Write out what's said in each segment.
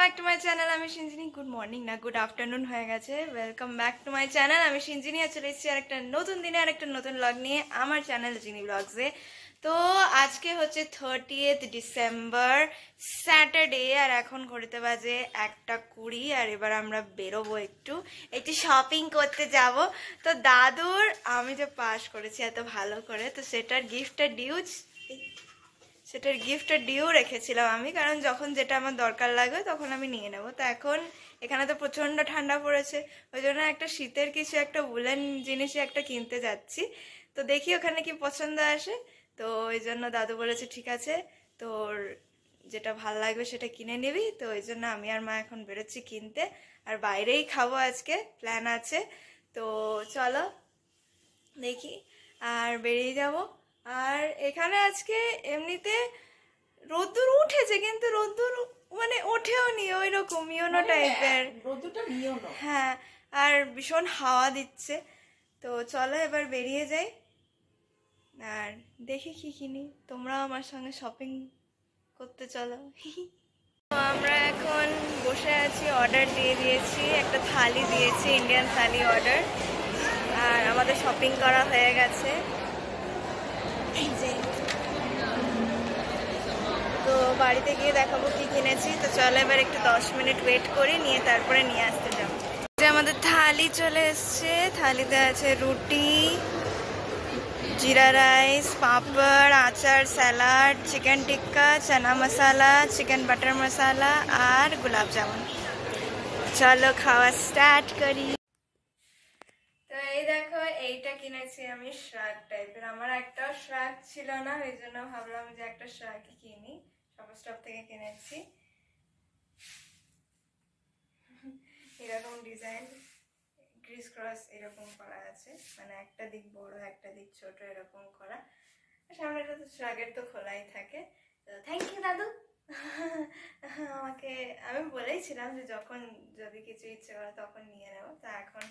Back to my channel. আমি Sinjini. Good morning না, good afternoon হয়ে গেছে। Welcome back to my channel. আমি সিঞ্জিনি আর চলে এসেছি আর একটা নতুন দিনে আর একটা নতুন ব্লগ নিয়ে আমার চ্যানেল জিনি ব্লগসে। তো আজকে হচ্ছে 30th ডিসেম্বর, স্যাটারডে, আর এখন ঘড়িতে বাজে 1:20। আর এবার আমরা বেরোবো একটু একটু শপিং করতে যাব। তো দাদুর আমি যে পাস করেছি এত ভালো করে, তো সেটার গিফটের ডিউ রেখেছিলাম আমি, কারণ যখন যেটা আমার দরকার লাগবে তখন আমি নিয়ে নেবো। তো এখন এখানে তো প্রচণ্ড ঠান্ডা পড়েছে, ওই জন্য একটা শীতের কিছু একটা উলেন জিনিসই একটা কিনতে যাচ্ছি। তো দেখি ওখানে কি পছন্দ আসে। তো ওই জন্য দাদু বলেছে ঠিক আছে, তোর যেটা ভাল লাগবে সেটা কিনে নিবি। তো ওই জন্য আমি আর মা এখন বেরোচ্ছি কিনতে, আর বাইরেই খাবো, আজকে প্ল্যান আছে। তো চলো দেখি, আর বেরিয়ে যাব। আর এখানে আজকে এমনিতে রোদ্দুর উঠেছে, কিন্তু রোদ্দুর মানে ওঠেও নি, ওই রকম ইয়োনো টাইপের হ্যাঁ, আর ভীষণ হাওয়া দিচ্ছে। তো চলো এবার বেরিয়ে যাই আর দেখি কি কিনি। তোমরা আমার সঙ্গে শপিং করতে চলো। তো আমরা এখন বসে আছি, অর্ডার দিয়ে দিয়েছি, একটা থালি দিয়েছি, ইন্ডিয়ান থালি অর্ডার। আর আমাদের শপিং করা হয়ে গেছে। তো বাড়িতে গিয়ে দেখাবো কি কিনেছি। তো চলো এবার একটু 10 মিনিট ওয়েট করি, নিয়ে তারপরে নিয়ে আসতে যাবো। যে আমাদের থালি চলে এসছে, থালিতে আছে রুটি, জিরা রাইস, পাঁপড়, আচার, স্যালাড, চিকেন টিক্কা, চানা মশলা, চিকেন বাটার মশলা আর গোলাপ জামুন। চলো খাওয়া স্টার্ট করি। তো এই দেখো, এইটা কিনেছি আমি, শাক টাইপের। আমার একটাও শাক ছিল না, ওই জন্য ভাবলাম যে একটা শাকই কিনি। শপার স্টপ থেকে কিনেছি। এরকম ডিজাইন ক্রিস ক্রস এরকম করা আছে, মানে একটা দিক বড় একটা দিক ছোট এরকম করা। সামনেটা তো শাকের তো খোলাই থাকে। তো থ্যাংক ইউ দাদু। আমাকে আমি বলেইছিলাম যে যখন যদি কিছু ইচ্ছে করে তখন নিয়ে নেবো। তা এখন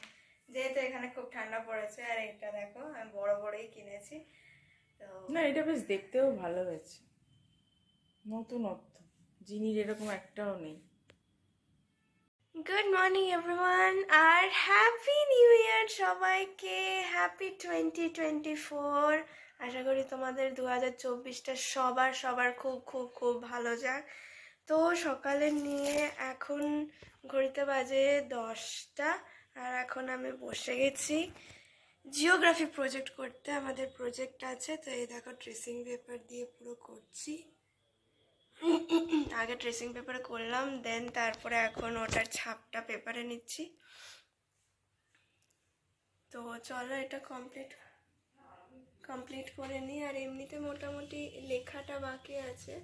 যেহেতু এখানে খুব ঠান্ডা পড়েছে, আর এটা দেখো আমি বড় বড়ই কিনেছি। তো না, এটা বেশ দেখতেও ভালো হয়েছে, নতুনত্ব। জিনির এরকম একটাও নেই। গুড মর্নিং এভরিওয়ান, আর হ্যাপি নিউ ইয়ার সবাইকে। হ্যাপি 2024। আশা করি তোমাদের 2024টা সবার খুব খুব খুব ভালো যাক। তো সকালে নিয়ে এখন ঘড়িতে বাজে 10টা, আর এখন আমি বসে গেছি জিওগ্রাফি প্রজেক্ট করতে। আমাদের প্রজেক্ট আছে, তো এই দেখো ট্রেসিং পেপার দিয়ে পুরো করছি। আগে ট্রেসিং পেপারে করলাম, দেন তারপরে এখন ওটার ছাপটা পেপারে নিচ্ছি। তো চলো এটা কমপ্লিট করে নিই। আর এমনিতে মোটামুটি লেখাটা বাকি আছে,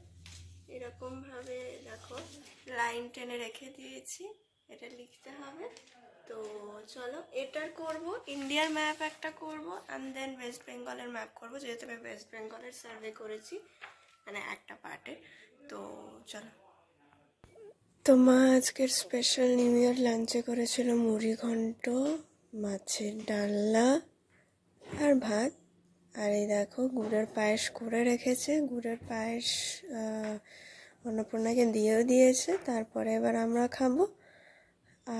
এরকমভাবে দেখো লাইন টেনে রেখে দিয়েছি, এটা লিখতে হবে। তো চলো এটার করব, ইন্ডিয়ার ম্যাপ একটা করব, অ্যান্ড দেন ওয়েস্ট বেঙ্গলের ম্যাপ করব, যেহেতু আমি ওয়েস্ট বেঙ্গলের সার্ভে করেছি, মানে একটা পার্টে। তো চলো। তো মা আজকের স্পেশাল নিউ ইয়ার লাঞ্চে করেছিল মুড়ি ঘন্ট, মাছের ডালনা আর ভাত। আর এই দেখো গুড়ের পায়েস করে রেখেছে, গুড়ের পায়েস অন্নপূর্ণাকে দিয়েও দিয়েছে, তারপরে এবার আমরা খাবো।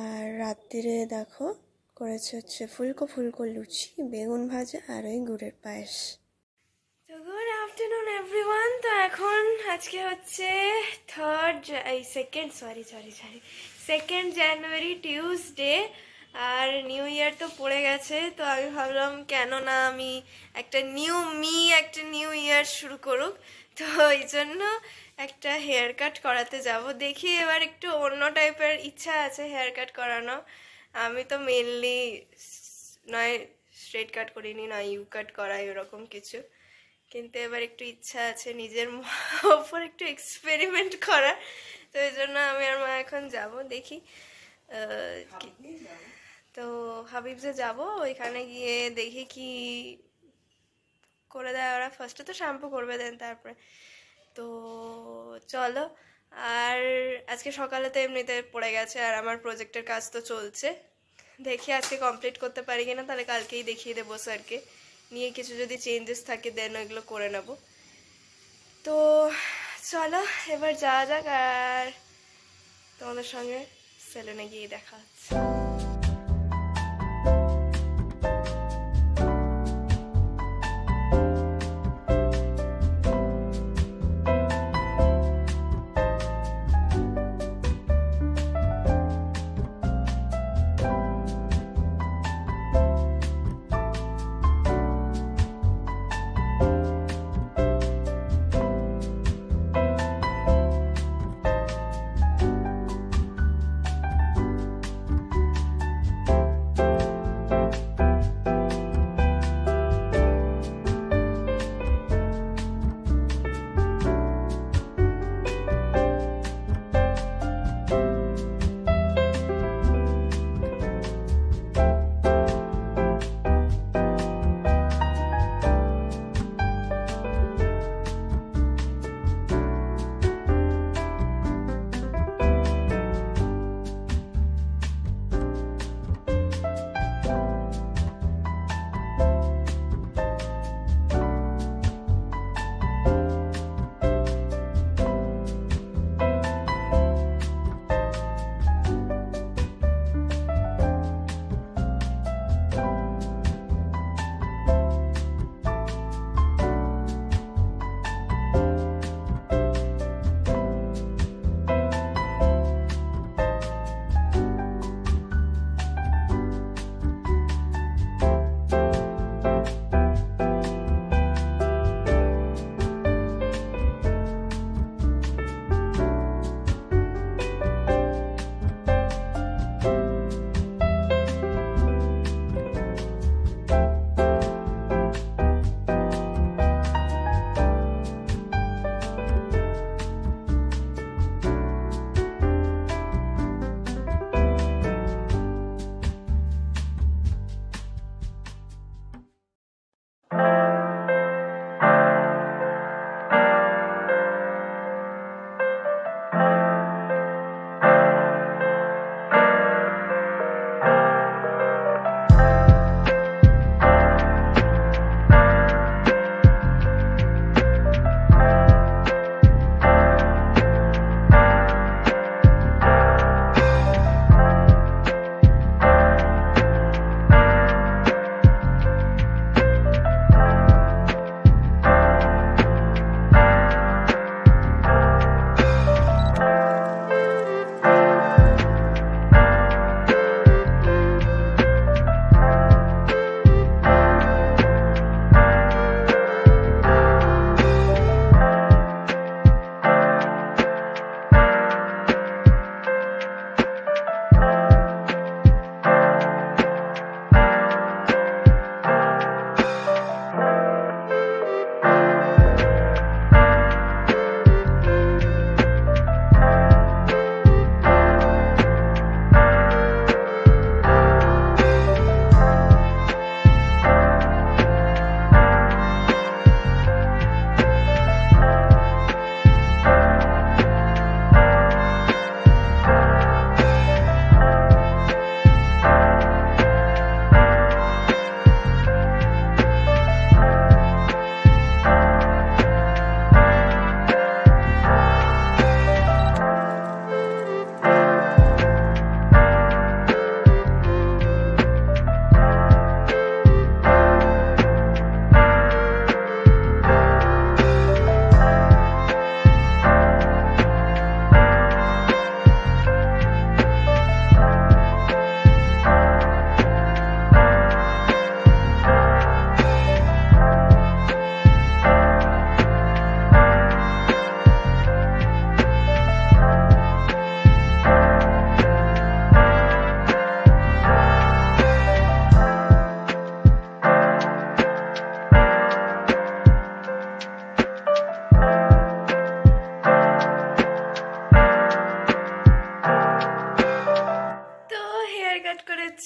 আর রাত্রিরে দেখো করেছে হচ্ছে ফুলকো লুচি, বেগুন ভাজা আর ওই গুড়ের পায়েস। তো গুড আফটারনুন এভরিওয়ান। তো এখন আজকে হচ্ছে সেকেন্ড জানুয়ারি, টিউসডে। আর নিউ ইয়ার তো পড়ে গেছে, তো আমি ভাবলাম কেন না আমি একটা নিউ ইয়ার শুরু করুক। তো এই জন্য একটা হেয়ার কাট করাতে যাব। দেখি এবার একটু অন্য টাইপের ইচ্ছা আছে হেয়ার কাট করানো। আমি তো মেনলি নয় স্ট্রেট কাট করিনি, নয় ইউ কাট করাই, ওরকম কিছু। কিন্তু এবার একটু ইচ্ছা আছে নিজের ওপর একটু এক্সপেরিমেন্ট করা। তো এই জন্য আমি আর মা এখন যাব, দেখি। তো হাবিবসে যাব, ওইখানে গিয়ে দেখি কি করে দেয় ওরা। ফার্স্টে তো শ্যাম্পু করবে, দেন তারপরে। তো চলো। আর আজকে সকালে তো এমনিতে পড়ে গেছে, আর আমার প্রজেক্টের কাজ তো চলছে। দেখি আজকে কমপ্লিট করতে পারি কিনা, তাহলে কালকেই দেখিয়ে দেবো স্যারকে, নিয়ে কিছু যদি চেঞ্জেস থাকে দেন ওইগুলো করে নেব। তো চলো এবার যাওয়া যাক। আর তোমাদের সঙ্গে সেলুনে গিয়ে দেখা হচ্ছে।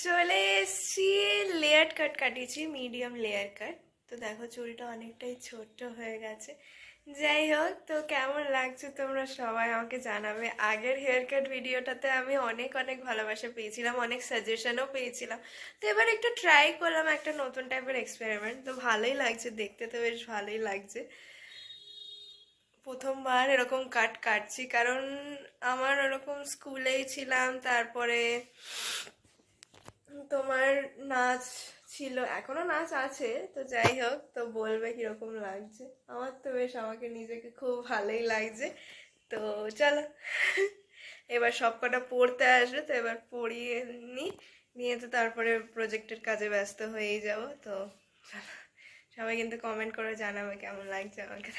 চলে এসছি লেয়ার কাট কাটিয়েছি, মিডিয়াম লেয়ার কাট। তো দেখো চুলটা অনেকটাই ছোট হয়ে গেছে। যাই হোক, তো কেমন লাগছে তোমরা সবাই আমাকে জানাবে। আগের হেয়ার কাট ভিডিওটাতে আমি অনেক অনেক ভালোবাসা পেয়েছিলাম, অনেক সাজেশনও পেয়েছিলাম। তো এবার একটু ট্রাই করলাম একটা নতুন টাইপের এক্সপেরিমেন্ট, তো ভালোই লাগছে দেখতে, তো বেশ ভালোই লাগছে। প্রথমবার এরকম কাটছি, কারণ আমার ওরকম স্কুলেই ছিলাম, তারপরে তোমার নাচ ছিল, এখনো নাচ আছে, তো যাই হোক, তো বলবে কিরকম লাগছে। আমার তো বেশ, আমাকে নিজেকে খুব ভালোই লাগছে। তো চলো, এবার সব কটা পড়তে আসবে, তো এবার পড়িয়ে নি, নিয়ে তো তারপরে প্রজেক্টের কাজে ব্যস্ত হয়েই যাব। তো চলো, সবাই কিন্তু কমেন্ট করে জানাবে কেমন লাগছে আমাকে।